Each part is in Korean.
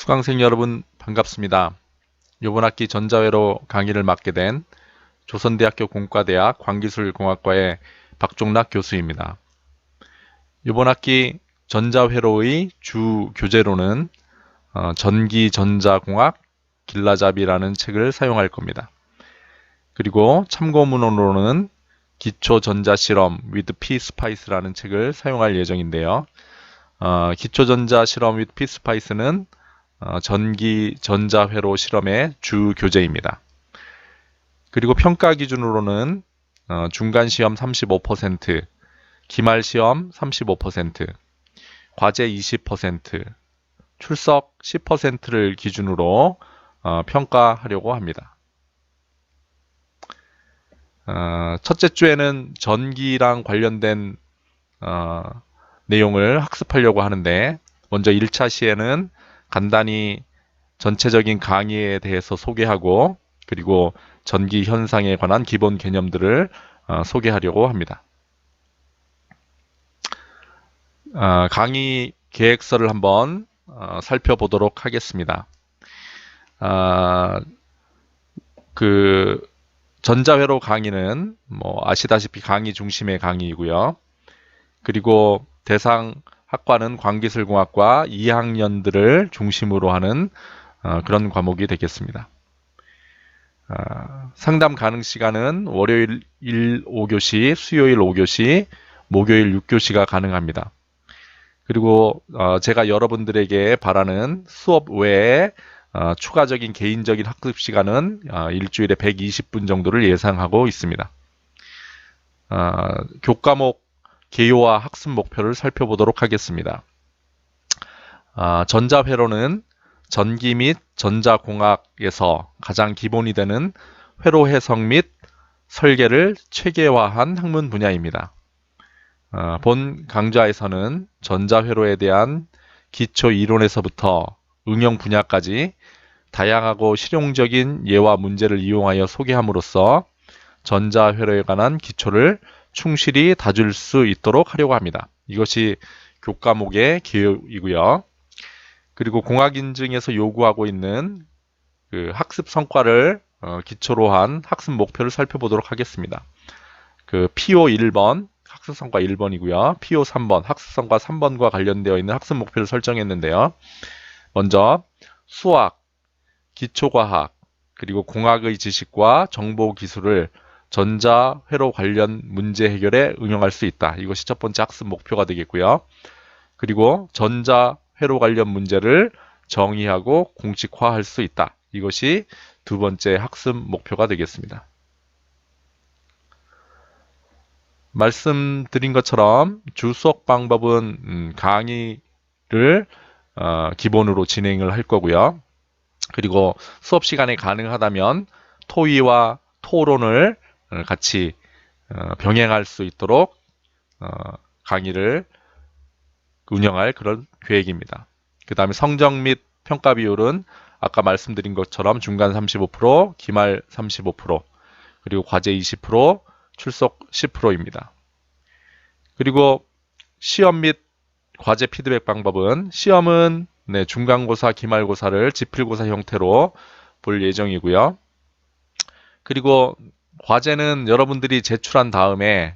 수강생 여러분 반갑습니다. 이번 학기 전자회로 강의를 맡게 된 조선대학교 공과대학 광기술공학과의 박종락 교수입니다. 이번 학기 전자회로의 주 교재로는 전기전자공학 길라잡이라는 책을 사용할 겁니다. 그리고 참고문헌으로는 기초전자실험 with PSpice라는 책을 사용할 예정인데요. 기초전자실험 with PSpice는 전기 전자회로 실험의 주 교재입니다. 그리고 평가 기준으로는 중간시험 35%, 기말시험 35%, 과제 20%, 출석 10%를 기준으로 평가하려고 합니다. 첫째 주에는 전기랑 관련된 내용을 학습하려고 하는데, 먼저 1차 시에는 간단히 전체적인 강의에 대해서 소개하고, 그리고 전기 현상에 관한 기본 개념들을 소개하려고 합니다. 강의 계획서를 한번 살펴보도록 하겠습니다. 전자회로 강의는 아시다시피 강의 중심의 강의이고요. 그리고 대상 학과는 광기술공학과 2학년들을 중심으로 하는 그런 과목이 되겠습니다. 상담 가능 시간은 월요일 5교시, 수요일 5교시, 목요일 6교시가 가능합니다. 그리고 제가 여러분들에게 바라는 수업 외에 추가적인 개인적인 학습 시간은 일주일에 120분 정도를 예상하고 있습니다. 교과목 개요와 학습 목표를 살펴보도록 하겠습니다. 전자회로는 전기 및 전자공학에서 가장 기본이 되는 회로 해석 및 설계를 체계화한 학문 분야입니다. 본 강좌에서는 전자회로에 대한 기초 이론에서부터 응용 분야까지 다양하고 실용적인 예와 문제를 이용하여 소개함으로써 전자회로에 관한 기초를 충실히 다줄 수 있도록 하려고 합니다. 이것이 교과목의 개요이고요. 그리고 공학인증에서 요구하고 있는 그 학습 성과를 기초로 한 학습 목표를 살펴보도록 하겠습니다. PO 1번 학습 성과 1번이고요. PO 3번 학습 성과 3번과 관련되어 있는 학습 목표를 설정했는데요. 먼저 수학, 기초과학, 그리고 공학의 지식과 정보기술을 전자회로 관련 문제 해결에 응용할 수 있다. 이것이 첫 번째 학습 목표가 되겠고요. 그리고 전자회로 관련 문제를 정의하고 공식화할 수 있다. 이것이 두 번째 학습 목표가 되겠습니다. 말씀드린 것처럼 주 수업 방법은 강의를 기본으로 진행을 할 거고요. 그리고 수업 시간에 가능하다면 토의와 토론을 같이 병행할 수 있도록 강의를 운영할 그런 계획입니다. 그 다음에 성적 및 평가 비율은 아까 말씀드린 것처럼 중간 35%, 기말 35%, 그리고 과제 20%, 출석 10%입니다. 그리고 시험 및 과제 피드백 방법은 시험은 중간고사, 기말고사를 지필고사 형태로 볼 예정이고요. 그리고 과제는 여러분들이 제출한 다음에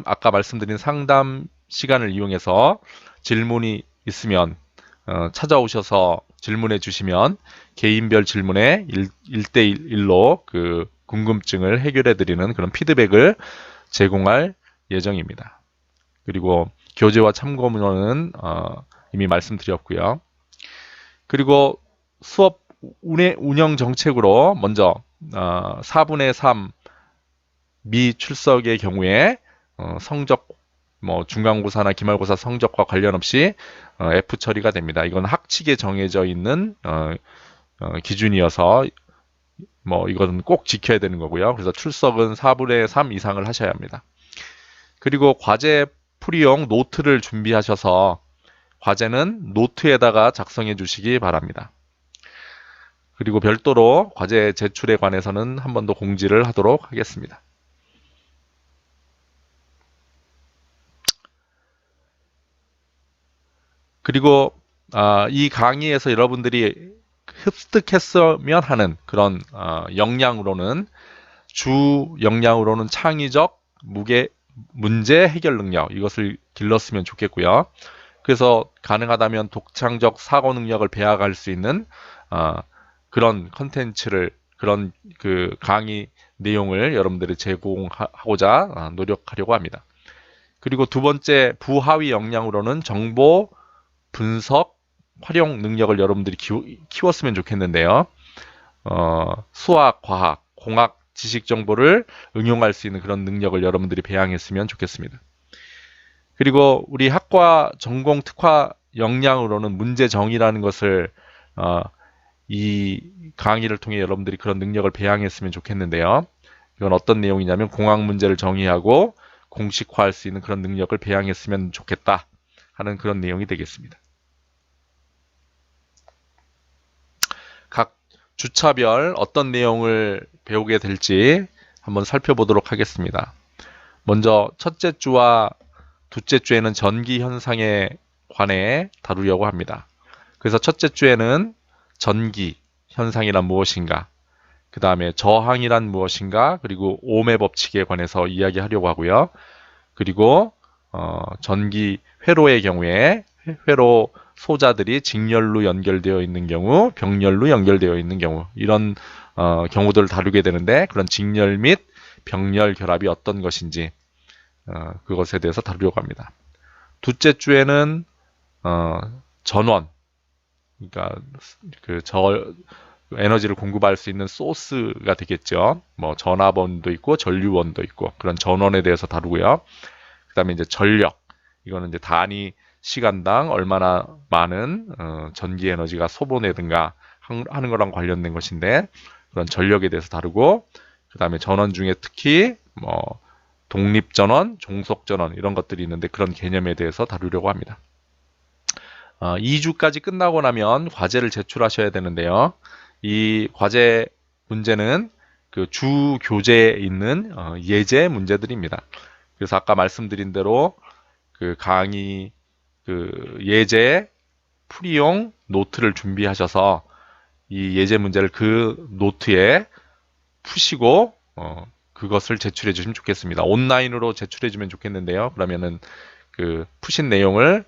아까 말씀드린 상담 시간을 이용해서 질문이 있으면 찾아오셔서 질문해 주시면 개인별 질문에 1대1로 그 궁금증을 해결해 드리는 그런 피드백을 제공할 예정입니다. 그리고 교재와 참고문헌은 이미 말씀드렸고요. 그리고 수업 운영 정책으로 먼저 4분의 3 미출석의 경우에 성적 중간고사나 기말고사 성적과 관련 없이 F 처리가 됩니다. 이건 학칙에 정해져 있는 기준이어서 이건 꼭 지켜야 되는 거고요. 그래서 출석은 4분의 3 이상을 하셔야 합니다. 그리고 과제 풀이용 노트를 준비하셔서 과제는 노트에다가 작성해 주시기 바랍니다. 그리고 별도로 과제 제출에 관해서는 한 번 더 공지를 하도록 하겠습니다. 그리고 이 강의에서 여러분들이 습득했으면 하는 그런 역량으로는 주 역량으로는 창의적 문제 해결 능력 이것을 길렀으면 좋겠고요. 그래서 가능하다면 독창적 사고 능력을 배워갈 수 있는 어, 그런 컨텐츠를 그런 그 강의 내용을 여러분들이 제공하고자 노력하려고 합니다. 그리고 두 번째 부하위 역량으로는 정보 분석 활용 능력을 여러분들이 키웠으면 좋겠는데요. 수학, 과학, 공학 지식 정보를 응용할 수 있는 그런 능력을 여러분들이 배양했으면 좋겠습니다. 그리고 우리 학과 전공 특화 역량으로는 문제 정의라는 것을 이 강의를 통해 여러분들이 그런 능력을 배양했으면 좋겠는데요. 이건 어떤 내용이냐면 공학 문제를 정의하고 공식화할 수 있는 그런 능력을 배양했으면 좋겠다 하는 그런 내용이 되겠습니다. 각 주차별 어떤 내용을 배우게 될지 한번 살펴보도록 하겠습니다. 먼저 첫째 주와 둘째 주에는 전기 현상에 관해 다루려고 합니다. 그래서 첫째 주에는 전기 현상이란 무엇인가, 그 다음에 저항이란 무엇인가, 그리고 ohm의 법칙에 관해서 이야기하려고 하고요. 그리고 전기 회로의 경우에 회로 소자들이 직렬로 연결되어 있는 경우, 병렬로 연결되어 있는 경우 이런 경우들을 다루게 되는데 그런 직렬 및 병렬 결합이 어떤 것인지 그것에 대해서 다루려고 합니다. 둘째 주에는 전원, 그러니까 에너지를 공급할 수 있는 소스가 되겠죠. 뭐 전압원도 있고 전류원도 있고 그런 전원에 대해서 다루고요. 그다음에 이제 전력, 이거는 이제 단위 시간당 얼마나 많은 전기 에너지가 소모되든가 하는 거랑 관련된 것인데 그런 전력에 대해서 다루고, 그다음에 전원 중에 특히 뭐 독립전원, 종속전원 이런 것들이 있는데 그런 개념에 대해서 다루려고 합니다. 2주까지 끝나고 나면 과제를 제출하셔야 되는데요. 이 과제 문제는 그 주 교재에 있는 예제 문제들입니다. 그래서 아까 말씀드린 대로 그 강의 그 예제 풀이용 노트를 준비하셔서 이 예제 문제를 그 노트에 푸시고 그것을 제출해 주시면 좋겠습니다. 온라인으로 제출해 주면 좋겠는데요. 그러면은 그 푸신 내용을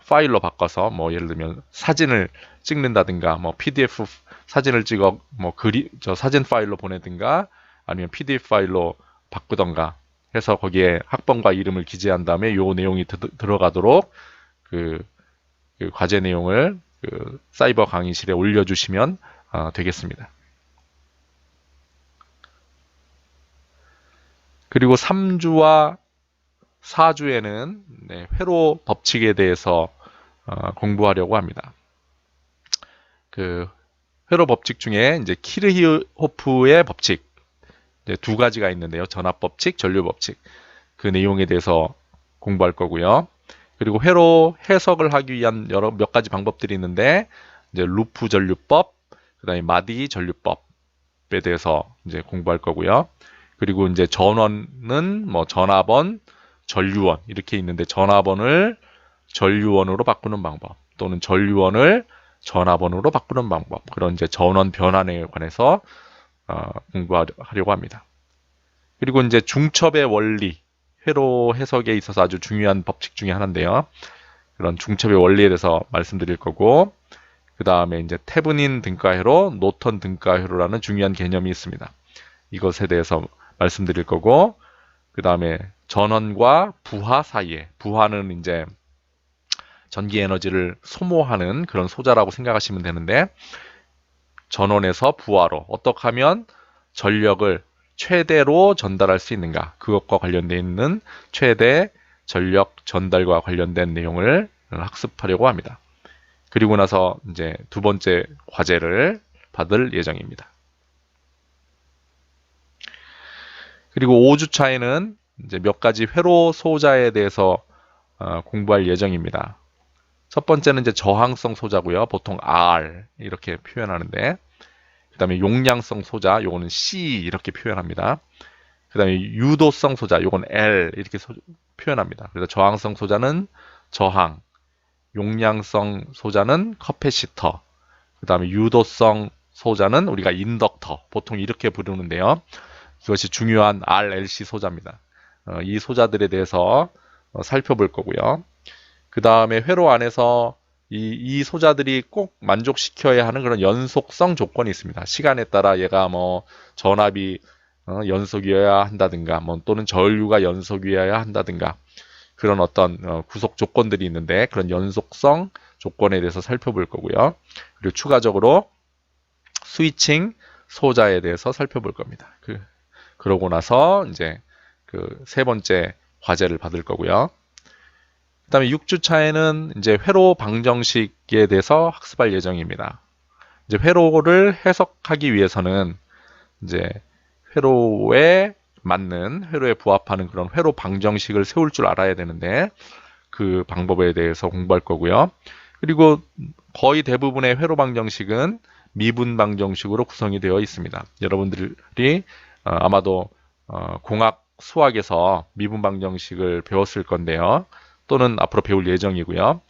파일로 바꿔서 뭐 예를 들면 사진을 찍는다든가 뭐 PDF 사진을 찍어 뭐 사진 파일로 보내든가 아니면 PDF 파일로 바꾸던가 해서 거기에 학번과 이름을 기재한 다음에 요 내용이 들어가도록 그 과제 내용을 그 사이버 강의실에 올려주시면 되겠습니다. 그리고 3주와 4주에는 회로 법칙에 대해서 공부하려고 합니다. 그 회로 법칙 중에 이제 키르히호프의 법칙 이제 두 가지가 있는데요. 전압 법칙, 전류 법칙. 그 내용에 대해서 공부할 거고요. 그리고 회로 해석을 하기 위한 몇 가지 방법들이 있는데 이제 루프 전류법, 그다음에 마디 전류법에 대해서 이제 공부할 거고요. 그리고 이제 전원은 뭐 전압원, 전류원 이렇게 있는데 전압원을 전류원으로 바꾸는 방법 또는 전류원을 전압원으로 바꾸는 방법, 그런 이제 전원 변환에 관해서 공부하려고 합니다. 그리고 이제 중첩의 원리, 회로 해석에 있어서 아주 중요한 법칙 중에 하나인데요. 그런 중첩의 원리에 대해서 말씀드릴 거고, 그 다음에 이제 테브닌 등가회로, 노턴 등가회로라는 중요한 개념이 있습니다. 이것에 대해서 말씀드릴 거고, 그 다음에 전원과 부하 사이에, 부하는 이제 전기 에너지를 소모하는 그런 소자라고 생각하시면 되는데, 전원에서 부하로 어떻게 하면 전력을 최대로 전달할 수 있는가, 그것과 관련되어 있는 최대 전력 전달과 관련된 내용을 학습하려고 합니다. 그리고 나서 이제 두 번째 과제를 받을 예정입니다. 그리고 5주차에는 이제 몇 가지 회로 소자에 대해서 공부할 예정입니다. 첫 번째는 이제 저항성 소자고요. 보통 R 이렇게 표현하는데, 그 다음에 용량성 소자, 요거는 C 이렇게 표현합니다. 그 다음에 유도성 소자, 요건 L 이렇게 표현합니다. 그래서 저항성 소자는 저항, 용량성 소자는 커패시터, 그 다음에 유도성 소자는 우리가 인덕터, 보통 이렇게 부르는데요. 이것이 중요한 RLC 소자입니다. 이 소자들에 대해서 살펴볼 거고요. 그 다음에 회로 안에서 이 소자들이 꼭 만족시켜야 하는 그런 연속성 조건이 있습니다. 시간에 따라 얘가 뭐 전압이 연속이어야 한다든가, 뭐 또는 전류가 연속이어야 한다든가, 그런 어떤 구속 조건들이 있는데, 그런 연속성 조건에 대해서 살펴볼 거고요. 그리고 추가적으로 스위칭 소자에 대해서 살펴볼 겁니다. 그러고 나서 이제 그 세 번째 과제를 받을 거고요. 그 다음에 6주차에는 이제 회로 방정식에 대해서 학습할 예정입니다. 이제 회로를 해석하기 위해서는 이제 회로에 맞는, 회로에 부합하는 그런 회로 방정식을 세울 줄 알아야 되는데, 그 방법에 대해서 공부할 거고요. 그리고 거의 대부분의 회로 방정식은 미분 방정식으로 구성이 되어 있습니다. 여러분들이 아마도 공학 수학에서 미분 방정식을 배웠을 건데요. 또는 앞으로 배울 예정이고요.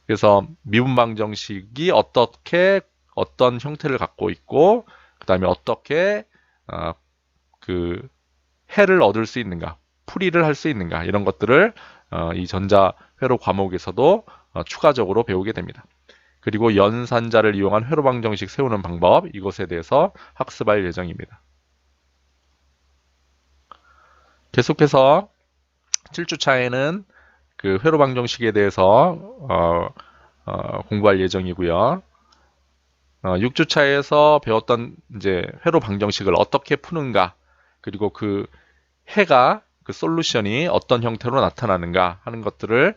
그래서 미분 방정식이 어떤 형태를 갖고 있고, 그 다음에 어떻게 그 해를 얻을 수 있는가, 풀이를 할 수 있는가, 이런 것들을 이 전자회로 과목에서도 추가적으로 배우게 됩니다. 그리고 연산자를 이용한 회로 방정식 세우는 방법, 이것에 대해서 학습할 예정입니다. 계속해서 7주차에는 그 회로 방정식에 대해서 공부할 예정이고요. 6주차에서 배웠던 이제 회로 방정식을 어떻게 푸는가, 그리고 그 해가, 그 솔루션이 어떤 형태로 나타나는가 하는 것들을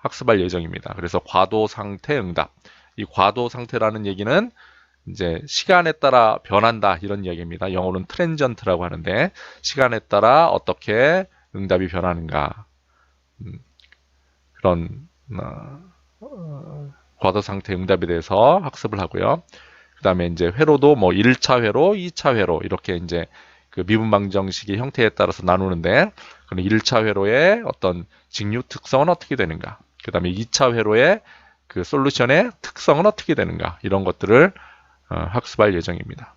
학습할 예정입니다. 그래서 과도 상태 응답. 이 과도 상태라는 얘기는 이제 시간에 따라 변한다, 이런 얘기입니다. 영어로는 트랜전트라고 하는데, 시간에 따라 어떻게 응답이 변하는가, 그런 과도 상태 응답에 대해서 학습을 하고요. 그 다음에 이제 회로도 뭐 1차 회로, 2차 회로, 이렇게 이제 그 미분 방정식의 형태에 따라서 나누는데, 그럼 1차 회로의 어떤 직류 특성은 어떻게 되는가, 그 다음에 2차 회로의 그 솔루션의 특성은 어떻게 되는가, 이런 것들을 학습할 예정입니다.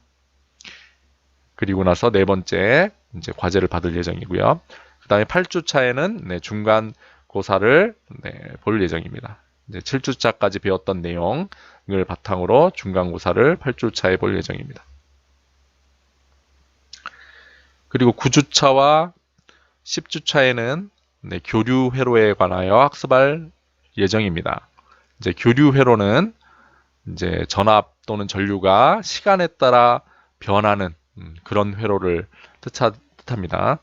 그리고 나서 네 번째 이제 과제를 받을 예정이고요. 그 다음에 8주차에는 중간 고사를 볼 예정입니다. 이제 7주차까지 배웠던 내용을 바탕으로 중간고사를 8주차에 볼 예정입니다. 그리고 9주차와 10주차에는 교류 회로에 관하여 학습할 예정입니다. 이제 교류 회로는 이제 전압 또는 전류가 시간에 따라 변하는 그런 회로를 뜻합니다.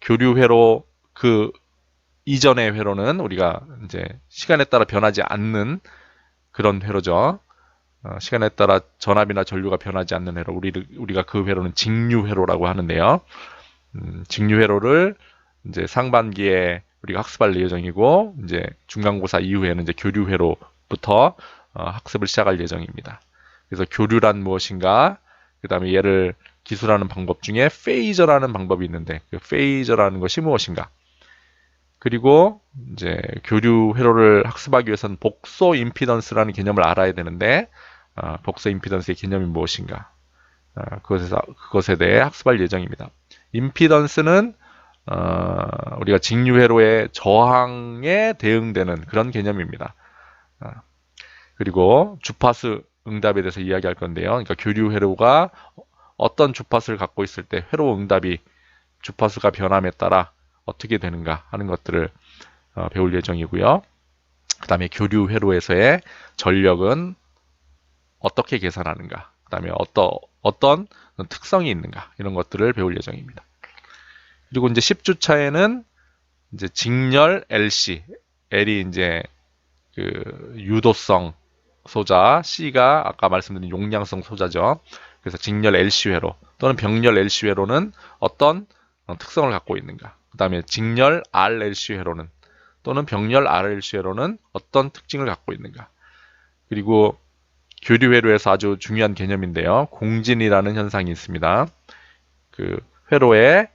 교류 회로 그 이전의 회로는 우리가 이제 시간에 따라 변하지 않는 그런 회로죠. 시간에 따라 전압이나 전류가 변하지 않는 회로, 우리가 그 회로는 직류 회로라고 하는데요. 직류 회로를 이제 상반기에 우리가 학습할 예정이고, 이제 중간고사 이후에는 이제 교류 회로부터 학습을 시작할 예정입니다. 그래서 교류란 무엇인가, 그 다음에 얘를 기술하는 방법 중에 페이저라는 방법이 있는데, 그 페이저라는 것이 무엇인가, 그리고 이제 교류 회로를 학습하기 위해서는 복소 임피던스라는 개념을 알아야 되는데, 복소 임피던스의 개념이 무엇인가, 그것에 대해 학습할 예정입니다. 임피던스는 우리가 직류 회로의 저항에 대응되는 그런 개념입니다. 그리고 주파수 응답에 대해서 이야기할 건데요. 그러니까 교류 회로가 어떤 주파수를 갖고 있을 때 회로 응답이 주파수가 변함에 따라 어떻게 되는가 하는 것들을 배울 예정이고요. 그 다음에 교류 회로에서의 전력은 어떻게 계산하는가, 그 다음에 어떤 특성이 있는가, 이런 것들을 배울 예정입니다. 그리고 이제 10주차에는 이제 직렬 LC, L이 이제 그 유도성 소자, C가 아까 말씀드린 용량성 소자죠. 그래서 직렬 LC 회로 또는 병렬 LC 회로는 어떤 특성을 갖고 있는가, 그 다음에 직렬 RLC 회로는 또는 병렬 RLC 회로는 어떤 특징을 갖고 있는가, 그리고 교류 회로에서 아주 중요한 개념인데요. 공진이라는 현상이 있습니다. 그 회로의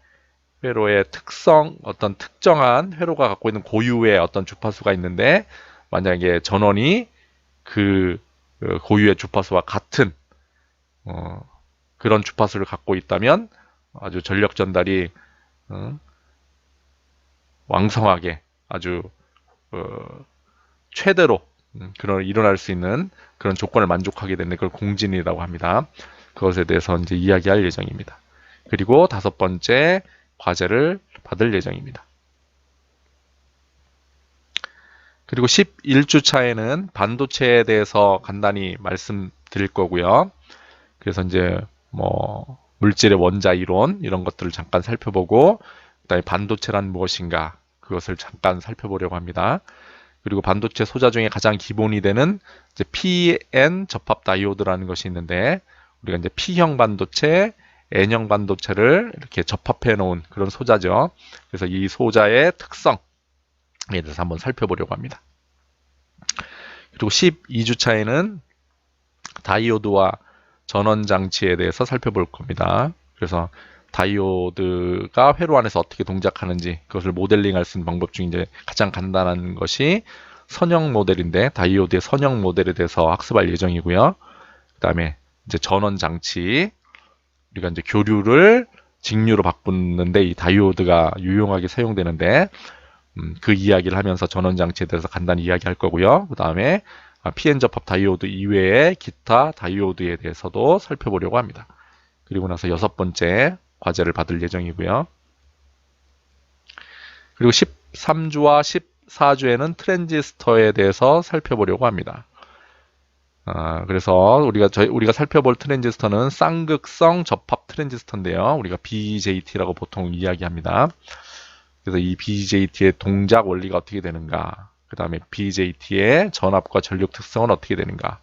특성, 어떤 특정한 회로가 갖고 있는 고유의 어떤 주파수가 있는데, 만약에 전원이 그 고유의 주파수와 같은 그런 주파수를 갖고 있다면 아주 전력 전달이 왕성하게 아주 최대로 그런 일어날 수 있는 그런 조건을 만족하게 되는 걸 공진이라고 합니다. 그것에 대해서 이제 이야기할 예정입니다. 그리고 5번째 과제를 받을 예정입니다. 그리고 11주차에는 반도체에 대해서 간단히 말씀드릴 거고요. 그래서 이제 뭐 물질의 원자 이론 이런 것들을 잠깐 살펴보고 그다음에 반도체란 무엇인가 그것을 잠깐 살펴보려고 합니다. 그리고 반도체 소자 중에 가장 기본이 되는 이제 PN 접합 다이오드라는 것이 있는데 우리가 이제 P형 반도체, N형 반도체를 이렇게 접합해 놓은 그런 소자죠. 그래서 이 소자의 특성에 대해서 한번 살펴보려고 합니다. 그리고 12주차에는 다이오드와 전원 장치에 대해서 살펴볼 겁니다. 그래서 다이오드가 회로 안에서 어떻게 동작하는지 그것을 모델링할 수 있는 방법 중에 이제 가장 간단한 것이 선형 모델인데 다이오드의 선형 모델에 대해서 학습할 예정이고요. 그다음에 이제 전원 장치 우리가 이제 교류를 직류로 바꾸는데 이 다이오드가 유용하게 사용되는데 그 이야기를 하면서 전원 장치에 대해서 간단히 이야기할 거고요. 그다음에 PN 접합 다이오드 이외의 기타 다이오드에 대해서도 살펴보려고 합니다. 그리고 나서 6번째 과제를 받을 예정이고요. 그리고 13주와 14주에는 트랜지스터에 대해서 살펴보려고 합니다. 그래서 우리가 살펴볼 트랜지스터는 쌍극성 접합 트랜지스터인데요. 우리가 BJT라고 보통 이야기합니다. 그래서 이 BJT의 동작 원리가 어떻게 되는가, 그 다음에 BJT의 전압과 전력 특성은 어떻게 되는가,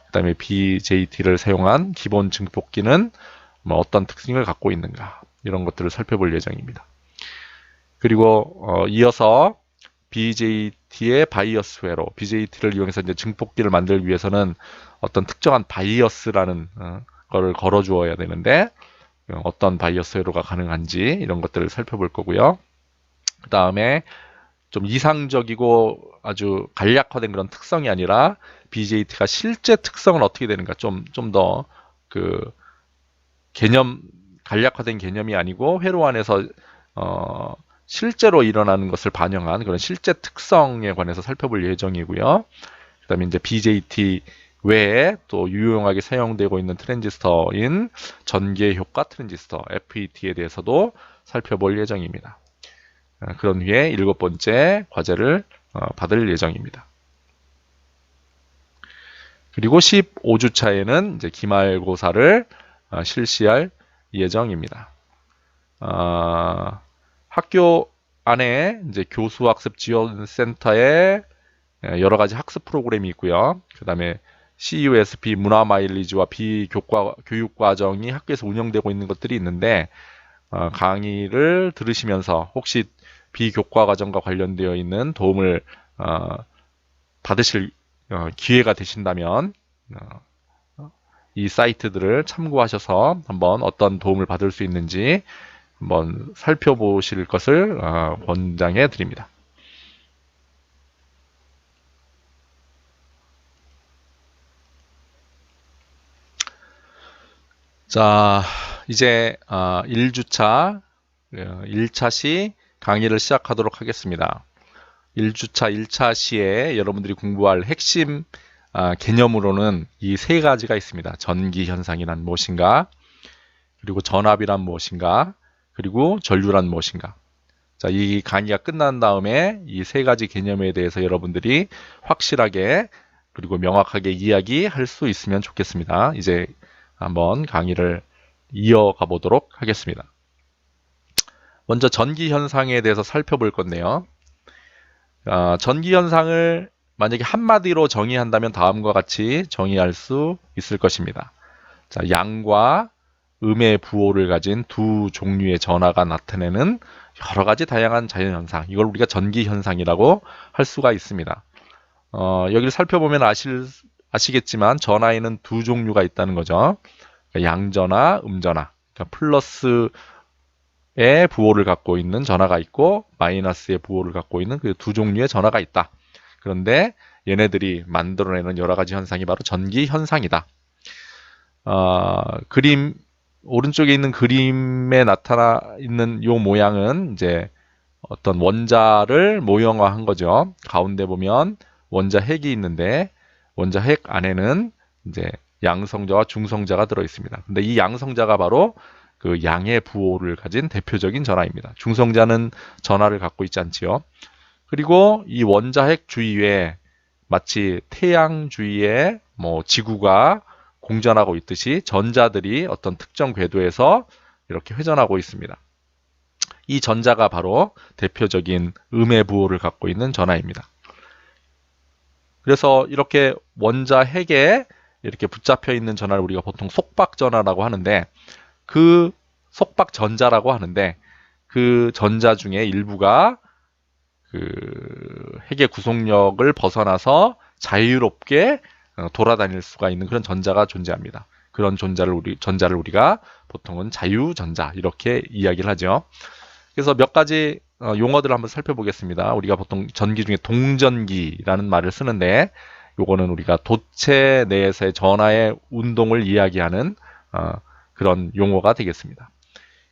그 다음에 BJT를 사용한 기본 증폭기는 뭐 어떤 특징을 갖고 있는가, 이런 것들을 살펴볼 예정입니다. 그리고 이어서 BJT의 바이어스 회로, BJT를 이용해서 이제 증폭기를 만들기 위해서는 어떤 특정한 바이어스라는 거를 걸어 주어야 되는데 어떤 바이어스 회로가 가능한지 이런 것들을 살펴볼 거고요. 그 다음에 좀 이상적이고 아주 간략화된 그런 특성이 아니라 BJT가 실제 특성은 어떻게 되는가, 좀 더 그 간략화된 개념이 아니고 회로 안에서 실제로 일어나는 것을 반영한 그런 실제 특성에 관해서 살펴볼 예정이고요. 그 다음에 이제 BJT 외에 또 유용하게 사용되고 있는 트랜지스터인 전개 효과 트랜지스터 FET에 대해서도 살펴볼 예정입니다. 그런 후에 7번째 과제를 받을 예정입니다. 그리고 15주차에는 이제 기말고사를 실시할 예정입니다. 학교 안에 이제 교수학습 지원센터에 여러 가지 학습 프로그램이 있고요. 그 다음에 CUSP 문화 마일리지와 비교육 과정이 학교에서 운영되고 있는 것들이 있는데 강의를 들으시면서 혹시 비교과 과정과 관련되어 있는 도움을 받으실 기회가 되신다면 이 사이트들을 참고하셔서 한번 어떤 도움을 받을 수 있는지 한번 살펴보실 것을 권장해 드립니다. 자, 이제 1주차 1차 시 강의를 시작하도록 하겠습니다. 1주차 1차 시에 여러분들이 공부할 핵심 개념으로는 이 세 가지가 있습니다. 전기 현상이란 무엇인가, 그리고 전압이란 무엇인가, 그리고 전류란 무엇인가. 자, 이 강의가 끝난 다음에 이 세 가지 개념에 대해서 여러분들이 확실하게 그리고 명확하게 이야기할 수 있으면 좋겠습니다. 이제 한번 강의를 이어가 보도록 하겠습니다. 먼저 전기 현상에 대해서 살펴볼 건데요. 전기 현상을 만약에 한마디로 정의한다면 다음과 같이 정의할 수 있을 것입니다. 자, 양과 음의 부호를 가진 두 종류의 전하가 나타내는 여러 가지 다양한 자연현상, 이걸 우리가 전기현상이라고 할 수가 있습니다. 여기를 살펴보면 아시겠지만 전하에는 두 종류가 있다는 거죠. 그러니까 양전하, 음전하. 그러니까 플러스의 부호를 갖고 있는 전하가 있고 마이너스의 부호를 갖고 있는 그 두 종류의 전하가 있다. 그런데 얘네들이 만들어내는 여러 가지 현상이 바로 전기 현상이다. 그림 오른쪽에 있는 그림에 나타나 있는 요 모양은 이제 어떤 원자를 모형화한 거죠. 가운데 보면 원자 핵이 있는데 원자 핵 안에는 이제 양성자와 중성자가 들어 있습니다. 근데 이 양성자가 바로 그 양의 부호를 가진 대표적인 전하입니다. 중성자는 전하를 갖고 있지 않지요. 그리고 이 원자 핵 주위에 마치 태양 주위에 뭐 지구가 공전하고 있듯이 전자들이 어떤 특정 궤도에서 이렇게 회전하고 있습니다. 이 전자가 바로 대표적인 음의 부호를 갖고 있는 전하입니다. 그래서 이렇게 원자 핵에 이렇게 붙잡혀 있는 전하를 우리가 보통 속박전하라고 하는데 그 속박전자라고 하는데 그 전자 중에 일부가 그 핵의 구속력을 벗어나서 자유롭게 돌아다닐 수가 있는 그런 전자가 존재합니다. 그런 전자를 우리가 보통은 자유전자 이렇게 이야기를 하죠. 그래서 몇 가지 용어들을 한번 살펴보겠습니다. 우리가 보통 전기 중에 동전기라는 말을 쓰는데 요거는 우리가 도체 내에서의 전하의 운동을 이야기하는 그런 용어가 되겠습니다.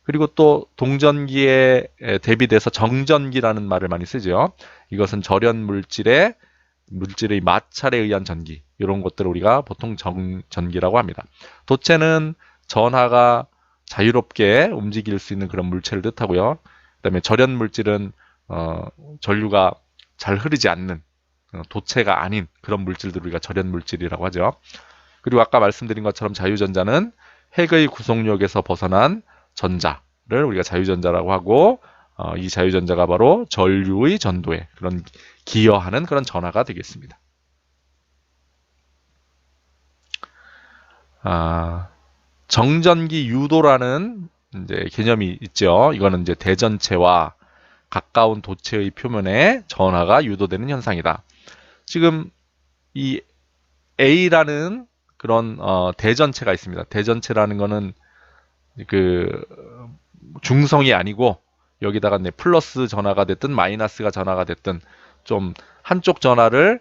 그리고 또 동전기에 대비돼서 정전기라는 말을 많이 쓰죠. 이것은 절연 물질의 마찰에 의한 전기 이런 것들을 우리가 보통 전기라고 합니다. 도체는 전하가 자유롭게 움직일 수 있는 그런 물체를 뜻하고요. 그다음에 절연 물질은 전류가 잘 흐르지 않는 도체가 아닌 그런 물질들을 우리가 절연 물질이라고 하죠. 그리고 아까 말씀드린 것처럼 자유전자는 핵의 구속력에서 벗어난 전자를 우리가 자유전자라고 하고 이 자유전자가 바로 전류의 전도에 그런 기여하는 그런 전하가 되겠습니다. 정전기 유도라는 이제 개념이 있죠. 이거는 이제 대전체와 가까운 도체의 표면에 전하가 유도되는 현상이다. 지금 이 A라는 그런 대전체가 있습니다. 대전체라는 거는 그 중성이 아니고 여기다가 플러스 전하가 됐든 마이너스가 전하가 됐든 좀 한쪽 전하를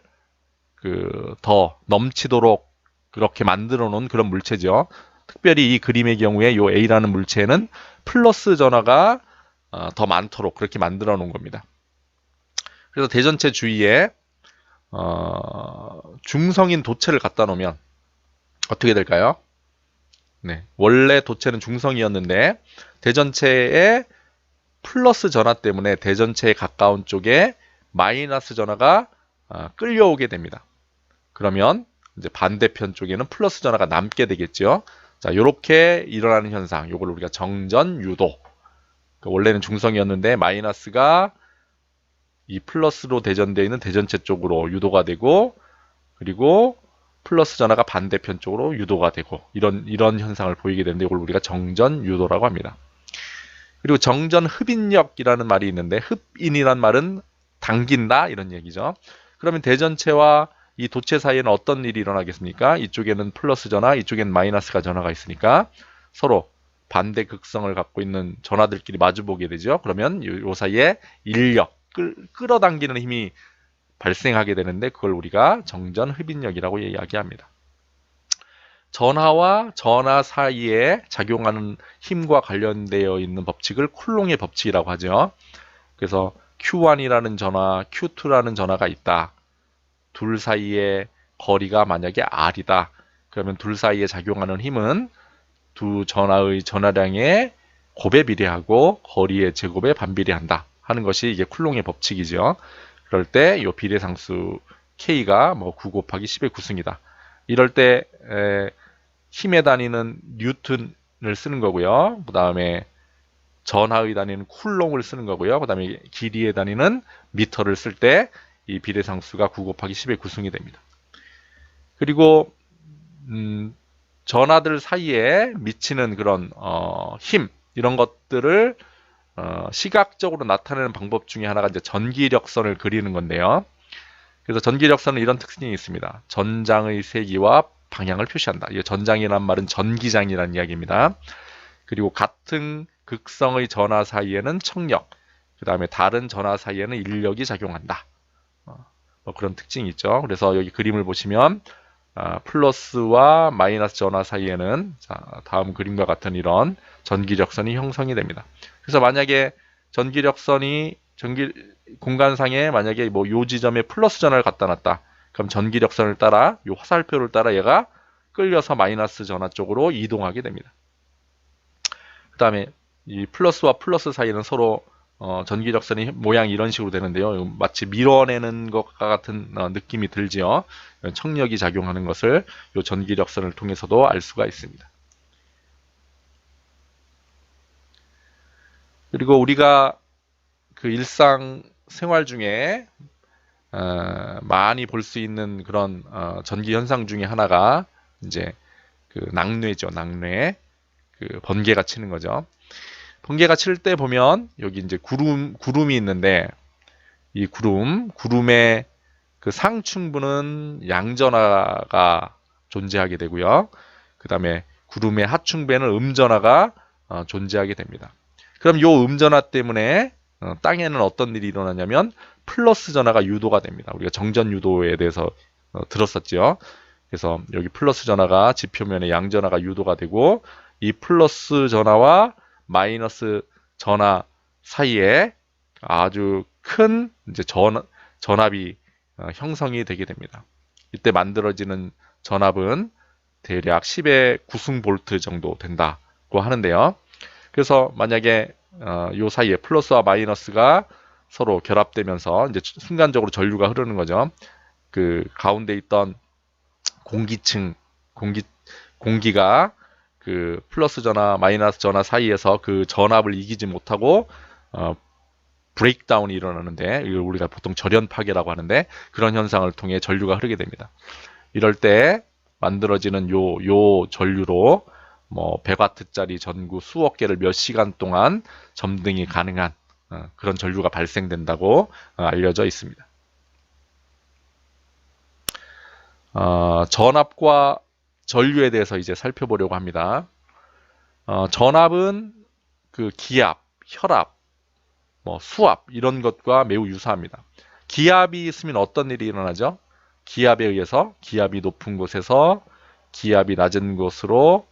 더 넘치도록 그렇게 만들어 놓은 그런 물체죠. 특별히 이 그림의 경우에 이 A라는 물체는 플러스 전하가 더 많도록 그렇게 만들어 놓은 겁니다. 그래서 대전체 주위에 중성인 도체를 갖다 놓으면 어떻게 될까요? 네, 원래 도체는 중성이었는데 대전체의 플러스 전하 때문에 대전체에 가까운 쪽에 마이너스 전하가 끌려오게 됩니다. 그러면 이제 반대편 쪽에는 플러스 전하가 남게 되겠죠. 자, 이렇게 일어나는 현상, 이걸 우리가 정전 유도. 원래는 중성이었는데 마이너스가 이 플러스로 대전되어 있는 대전체 쪽으로 유도가 되고, 그리고 플러스 전하가 반대편 쪽으로 유도가 되고 이런 현상을 보이게 되는데 이걸 우리가 정전 유도라고 합니다. 그리고 정전 흡인력이라는 말이 있는데 흡인이란 말은 당긴다 이런 얘기죠. 그러면 대전체와 이 도체 사이에는 어떤 일이 일어나겠습니까? 이쪽에는 플러스 전하, 이쪽에는 마이너스가 전하가 있으니까 서로 반대 극성을 갖고 있는 전하들끼리 마주보게 되죠. 그러면 이 사이에 인력, 끌어당기는 힘이 발생하게 되는데 그걸 우리가 정전 흡인력이라고 이야기합니다. 전하와 전하 사이에 작용하는 힘과 관련되어 있는 법칙을 쿨롱의 법칙이라고 하죠. 그래서 Q1이라는 전하, Q2라는 전하가 있다. 둘 사이의 거리가 만약에 R이다. 그러면 둘 사이에 작용하는 힘은 두 전하의 전하량의 곱에 비례하고 거리의 제곱에 반비례한다 하는 것이 이게 쿨롱의 법칙이죠. 그럴 때 이 비례상수 K가 뭐 9 곱하기 10의 9승이다. 이럴 때 힘의 단위는 뉴턴을 쓰는 거고요. 그 다음에 전하의 단위는 쿨롱을 쓰는 거고요. 그 다음에 길이의 단위는 미터를 쓸 때 이 비례상수가 9 곱하기 10의 9승이 됩니다. 그리고 전하들 사이에 미치는 그런 힘 이런 것들을 시각적으로 나타내는 방법 중에 하나가 이제 전기력선을 그리는 건데요. 그래서 전기력선은 이런 특징이 있습니다. 전장의 세기와 방향을 표시한다. 이 전장이란 말은 전기장이라는 이야기입니다. 그리고 같은 극성의 전하 사이에는 청력, 그 다음에 다른 전하 사이에는 인력이 작용한다. 그런 특징이 있죠. 그래서 여기 그림을 보시면 플러스와 마이너스 전화 사이에는 다음 그림과 같은 이런 전기력선이 형성이 됩니다. 그래서 만약에 공간상에 만약에 뭐 요 지점에 플러스 전화를 갖다 놨다. 그럼 전기력선을 따라 요 화살표를 따라 얘가 끌려서 마이너스 전화 쪽으로 이동하게 됩니다. 그 다음에 이 플러스와 플러스 사이에는 서로 전기력선이 모양이 이런 식으로 되는데요. 마치 밀어내는 것과 같은 느낌이 들지요. 청력이 작용하는 것을 이 전기력선을 통해서도 알 수가 있습니다. 그리고 우리가 그 일상 생활 중에 많이 볼 수 있는 그런 전기 현상 중에 하나가 이제 그 낙뢰죠. 낙뢰. 그 번개가 치는 거죠. 번개가 칠 때 보면 여기 이제 구름이 있는데 이 구름의 그 상층부는 양전하가 존재하게 되고요. 그 다음에 구름의 하층부에는 음전하가 존재하게 됩니다. 그럼 요 음전하 때문에 땅에는 어떤 일이 일어나냐면 플러스 전하가 유도가 됩니다. 우리가 정전 유도에 대해서 들었었죠. 그래서 여기 플러스 전하가 지표면에 양전하가 유도가 되고 이 플러스 전하와 마이너스 전하 사이에 아주 큰 이제 전압이 형성이 되게 됩니다. 이때 만들어지는 전압은 대략 10의 9승 정도 된다고 하는데요. 그래서 만약에 요 사이에 플러스와 마이너스가 서로 결합되면서 이제 순간적으로 전류가 흐르는 거죠. 그 가운데 있던 공기가 그 플러스 전화, 마이너스 전화 사이에서 그 전압을 이기지 못하고 브레이크다운이 일어나는데 이걸 우리가 보통 절연 파괴라고 하는데 그런 현상을 통해 전류가 흐르게 됩니다. 이럴 때 만들어지는 요 전류로 뭐 100와트짜리 전구 수억 개를 몇 시간 동안 점등이 가능한 그런 전류가 발생된다고 알려져 있습니다. 전압과 전류에 대해서 이제 살펴보려고 합니다. 전압은 그 기압, 혈압, 뭐 수압 이런 것과 매우 유사합니다. 기압이 있으면 어떤 일이 일어나죠? 기압에 의해서 기압이 높은 곳에서 기압이 낮은 곳으로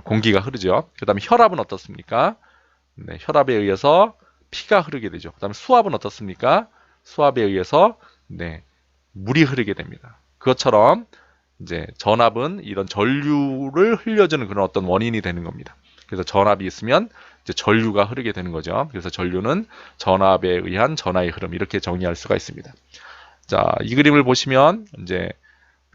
공기가 흐르죠. 그 다음에 혈압은 어떻습니까? 네, 혈압에 의해서 피가 흐르게 되죠. 그 다음에 수압은 어떻습니까? 수압에 의해서 네, 물이 흐르게 됩니다. 그것처럼 이제 전압은 이런 전류를 흘려주는 그런 어떤 원인이 되는 겁니다. 그래서 전압이 있으면 이제 전류가 흐르게 되는 거죠. 그래서 전류는 전압에 의한 전하의 흐름 이렇게 정의할 수가 있습니다. 자, 이 그림을 보시면 이제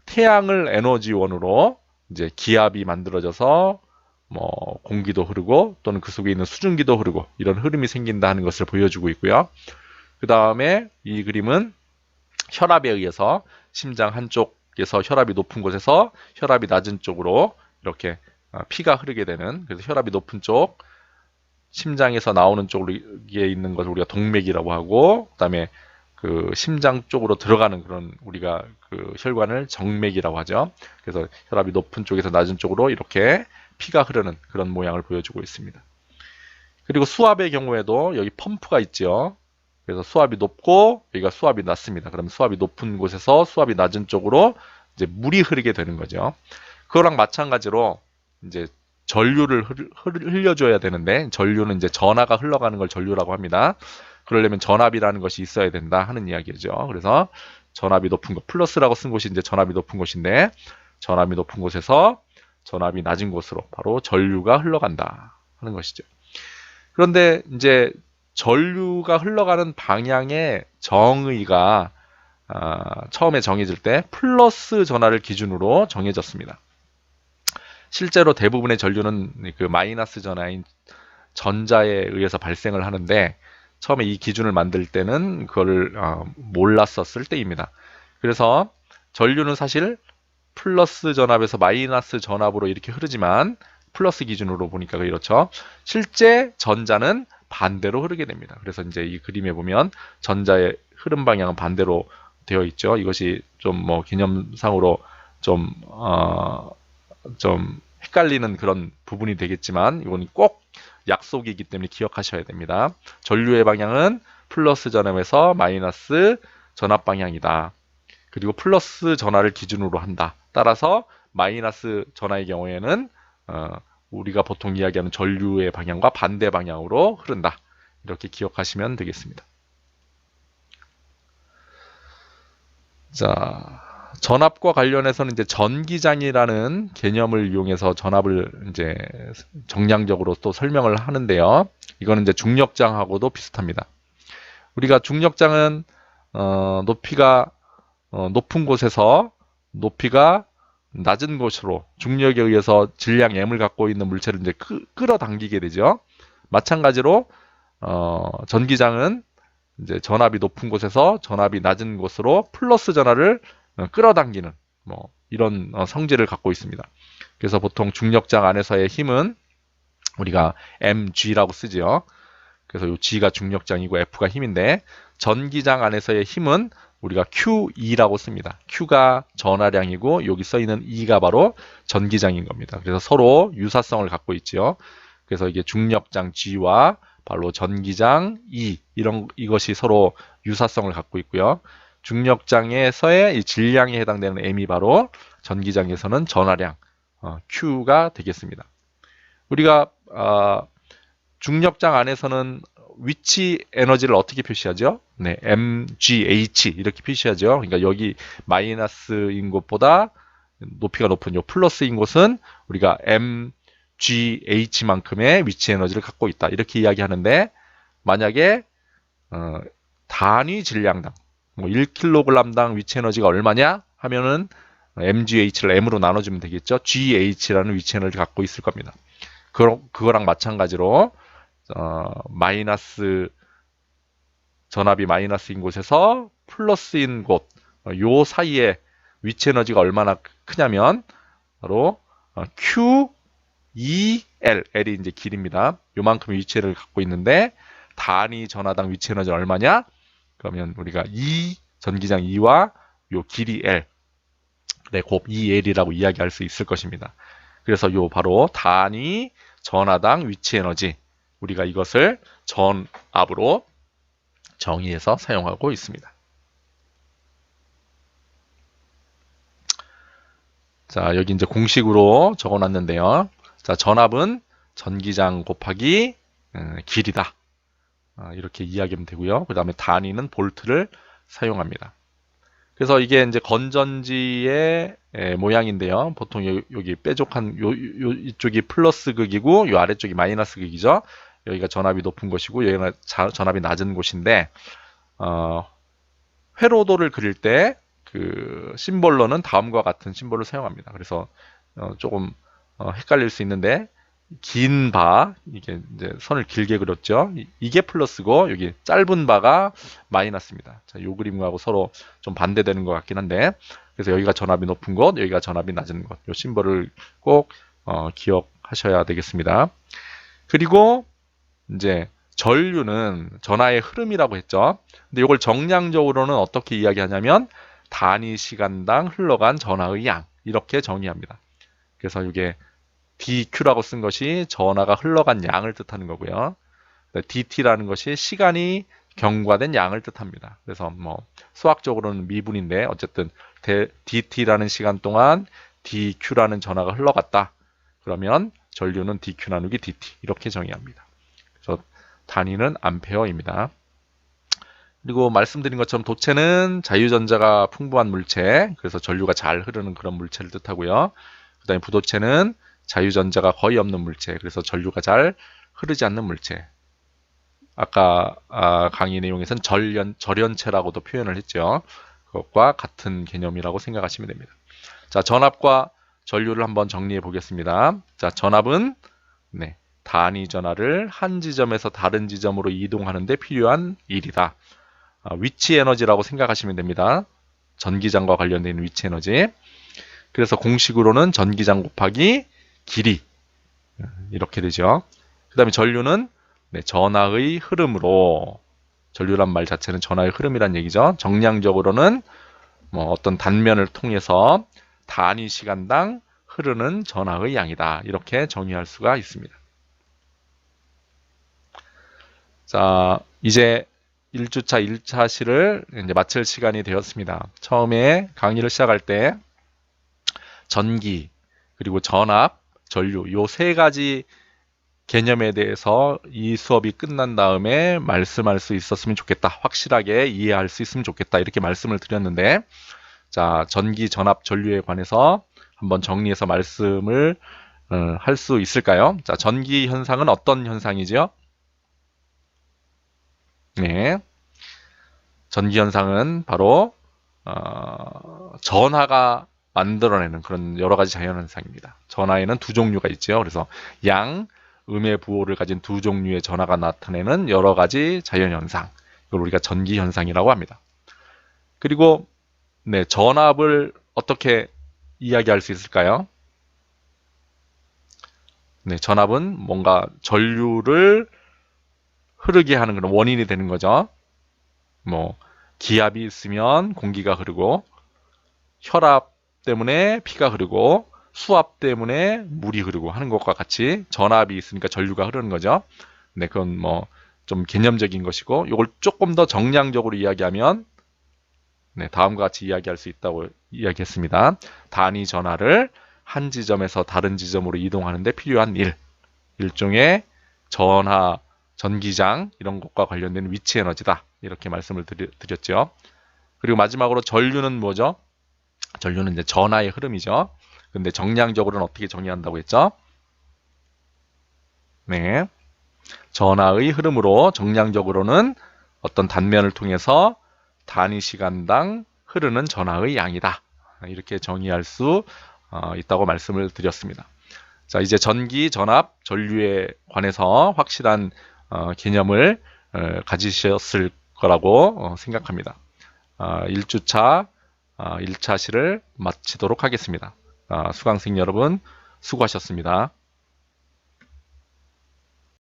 태양을 에너지원으로 이제 기압이 만들어져서 뭐 공기도 흐르고 또는 그 속에 있는 수증기도 흐르고 이런 흐름이 생긴다 하는 것을 보여주고 있고요. 그 다음에 이 그림은 혈압에 의해서 심장 한쪽에서 혈압이 높은 곳에서 혈압이 낮은 쪽으로 이렇게 피가 흐르게 되는, 그래서 혈압이 높은 쪽 심장에서 나오는 쪽으로 있는 것을 우리가 동맥이라고 하고, 그 다음에 그 심장 쪽으로 들어가는 그런 우리가 그 혈관을 정맥이라고 하죠. 그래서 혈압이 높은 쪽에서 낮은 쪽으로 이렇게 피가 흐르는 그런 모양을 보여주고 있습니다. 그리고 수압의 경우에도 여기 펌프가 있죠. 그래서 수압이 높고 여기가 수압이 낮습니다. 그러면 수압이 높은 곳에서 수압이 낮은 쪽으로 이제 물이 흐르게 되는 거죠. 그거랑 마찬가지로 이제 전류를 흘려줘야 되는데, 전류는 이제 전하가 흘러가는 걸 전류라고 합니다. 그러려면 전압이라는 것이 있어야 된다 하는 이야기죠. 그래서 전압이 높은 곳, 플러스라고 쓴 곳이 이제 전압이 높은 곳인데, 전압이 높은 곳에서 전압이 낮은 곳으로 바로 전류가 흘러간다 하는 것이죠. 그런데 이제 전류가 흘러가는 방향의 정의가 처음에 정해질 때 플러스 전하를 기준으로 정해졌습니다. 실제로 대부분의 전류는 그 마이너스 전하인 전자에 의해서 발생을 하는데, 처음에 이 기준을 만들 때는 그거를 몰랐었을 때입니다. 그래서 전류는 사실 플러스 전압에서 마이너스 전압으로 이렇게 흐르지만, 플러스 기준으로 보니까 그렇죠. 실제 전자는 반대로 흐르게 됩니다. 그래서 이제 이 그림에 보면 전자의 흐름 방향은 반대로 되어 있죠. 이것이 좀 뭐 개념상으로 좀 헷갈리는 그런 부분이 되겠지만, 이건 꼭 약속이기 때문에 기억하셔야 됩니다. 전류의 방향은 플러스 전압에서 마이너스 전압 방향이다. 그리고 플러스 전하를 기준으로 한다. 따라서 마이너스 전하의 경우에는 우리가 보통 이야기하는 전류의 방향과 반대 방향으로 흐른다. 이렇게 기억하시면 되겠습니다. 자, 전압과 관련해서는 이제 전기장이라는 개념을 이용해서 전압을 이제 정량적으로 또 설명을 하는데요. 이거는 이제 중력장하고도 비슷합니다. 우리가 중력장은 높이가 높은 곳에서 높이가 낮은 곳으로 중력에 의해서 질량 M을 갖고 있는 물체를 이제 끌어당기게 되죠. 마찬가지로 전기장은 이제 전압이 높은 곳에서 전압이 낮은 곳으로 플러스 전하를 끌어당기는 뭐 이런 성질을 갖고 있습니다. 그래서 보통 중력장 안에서의 힘은 우리가 mg라고 쓰죠. 그래서 이 g가 중력장이고 F가 힘인데 전기장 안에서의 힘은 우리가 QE라고 씁니다. Q가 전하량이고 여기 써 있는 E가 바로 전기장인 겁니다. 그래서 서로 유사성을 갖고 있죠. 그래서 이게 중력장 G와 바로 전기장 E 이것이 서로 유사성을 갖고 있고요. 중력장에서의 이 질량에 해당되는 M이 바로 전기장에서는 전하량 Q가 되겠습니다. 우리가 중력장 안에서는 위치 에너지를 어떻게 표시하죠? 네, mgh 이렇게 표시하죠. 그러니까 여기 마이너스인 곳보다 높이가 높은 요 플러스인 곳은 우리가 mgh만큼의 위치 에너지를 갖고 있다. 이렇게 이야기하는데 만약에 단위 질량당 뭐 1kg당 위치 에너지가 얼마냐 하면은 mgh를 m으로 나눠주면 되겠죠. gh라는 위치 에너지를 갖고 있을 겁니다. 그거랑 마찬가지로 마이너스 전압이 마이너스인 곳에서 플러스인 곳, 요 사이에 위치 에너지가 얼마나 크냐면 바로 QEL, L이 이제 길입니다. 요만큼 위치 에너지를 갖고 있는데 단위 전하당 위치 에너지 얼마냐? 그러면 우리가 전기장 E와 요 길이 L, 네, 곱 EL이라고 이야기할 수 있을 것입니다. 그래서 요 바로 단위 전하당 위치 에너지, 우리가 이것을 전압으로 정의해서 사용하고 있습니다. 자, 여기 이제 공식으로 적어놨는데요. 자, 전압은 전기장 곱하기 길이다. 이렇게 이야기하면 되고요. 그 다음에 단위는 볼트를 사용합니다. 그래서 이게 이제 건전지의 모양인데요. 보통 여기 뾰족한 이쪽이 플러스 극이고 이 아래쪽이 마이너스 극이죠. 여기가 전압이 높은 곳이고 여기가 전압이 낮은 곳인데 회로도를 그릴 때 그 심볼로는 다음과 같은 심볼을 사용합니다. 그래서 조금 헷갈릴 수 있는데 긴 바, 이게 이제 선을 길게 그렸죠. 이게 플러스고 여기 짧은 바가 마이너스입니다. 자, 요 그림하고 서로 좀 반대되는 것 같긴 한데 그래서 여기가 전압이 높은 곳, 여기가 전압이 낮은 곳, 요 심볼을 꼭 기억하셔야 되겠습니다. 그리고 이제 전류는 전하의 흐름이라고 했죠. 근데 이걸 정량적으로는 어떻게 이야기하냐면 단위 시간당 흘러간 전하의 양 이렇게 정의합니다. 그래서 이게 dq라고 쓴 것이 전하가 흘러간 양을 뜻하는 거고요. dt라는 것이 시간이 경과된 양을 뜻합니다. 그래서 뭐 수학적으로는 미분인데 어쨌든 dt라는 시간 동안 dq라는 전하가 흘러갔다. 그러면 전류는 dq 나누기 dt 이렇게 정의합니다. 그래서 단위는 암페어입니다. 그리고 말씀드린 것처럼 도체는 자유전자가 풍부한 물체, 그래서 전류가 잘 흐르는 그런 물체를 뜻하고요. 그 다음에 부도체는 자유전자가 거의 없는 물체, 그래서 전류가 잘 흐르지 않는 물체. 아까 강의 내용에서는 절연체라고도 표현을 했죠. 그것과 같은 개념이라고 생각하시면 됩니다. 자, 전압과 전류를 한번 정리해 보겠습니다. 자, 전압은 단위 전하를 한 지점에서 다른 지점으로 이동하는 데 필요한 일이다. 위치 에너지라고 생각하시면 됩니다. 전기장과 관련된 위치 에너지. 그래서 공식으로는 전기장 곱하기 길이 이렇게 되죠. 그 다음에 전류는 전하의 흐름으로, 전류란 말 자체는 전하의 흐름이란 얘기죠. 정량적으로는 뭐 어떤 단면을 통해서 단위 시간당 흐르는 전하의 양이다. 이렇게 정의할 수가 있습니다. 자, 이제 1주차 1차 시를 이제 마칠 시간이 되었습니다. 처음에 강의를 시작할 때 전기, 그리고 전압, 전류 요 세 가지 개념에 대해서 이 수업이 끝난 다음에 말씀할 수 있었으면 좋겠다. 확실하게 이해할 수 있으면 좋겠다. 이렇게 말씀을 드렸는데, 자, 전기, 전압, 전류에 관해서 한번 정리해서 말씀을 할 수 있을까요? 자, 전기 현상은 어떤 현상이지요? 네. 전기 현상은 바로 전하가 만들어내는 그런 여러 가지 자연 현상입니다. 전하에는 두 종류가 있죠. 그래서 양, 음의 부호를 가진 두 종류의 전하가 나타내는 여러 가지 자연 현상. 이걸 우리가 전기 현상이라고 합니다. 그리고 네, 전압을 어떻게 이야기할 수 있을까요? 네, 전압은 뭔가 전류를 흐르게 하는 그런 원인이 되는 거죠. 뭐 기압이 있으면 공기가 흐르고, 혈압 때문에 피가 흐르고, 수압 때문에 물이 흐르고 하는 것과 같이 전압이 있으니까 전류가 흐르는 거죠. 네, 그건 뭐 좀 개념적인 것이고, 이걸 조금 더 정량적으로 이야기하면 네, 다음과 같이 이야기할 수 있다고 이야기했습니다. 단위 전하를 한 지점에서 다른 지점으로 이동하는 데 필요한 일, 일종의 전하, 전기장 이런 것과 관련된 위치 에너지다. 이렇게 말씀을 드렸죠. 그리고 마지막으로 전류는 뭐죠? 전류는 이제 전하의 흐름이죠. 근데 정량적으로는 어떻게 정의한다고 했죠? 네. 전하의 흐름으로 정량적으로는 어떤 단면을 통해서 단위 시간당 흐르는 전하의 양이다. 이렇게 정의할 수 있다고 말씀을 드렸습니다. 자, 이제 전기, 전압, 전류에 관해서 확실한 개념을 가지셨을 거라고 생각합니다. 1주차 1차 시를 마치도록 하겠습니다. 수강생 여러분 수고하셨습니다.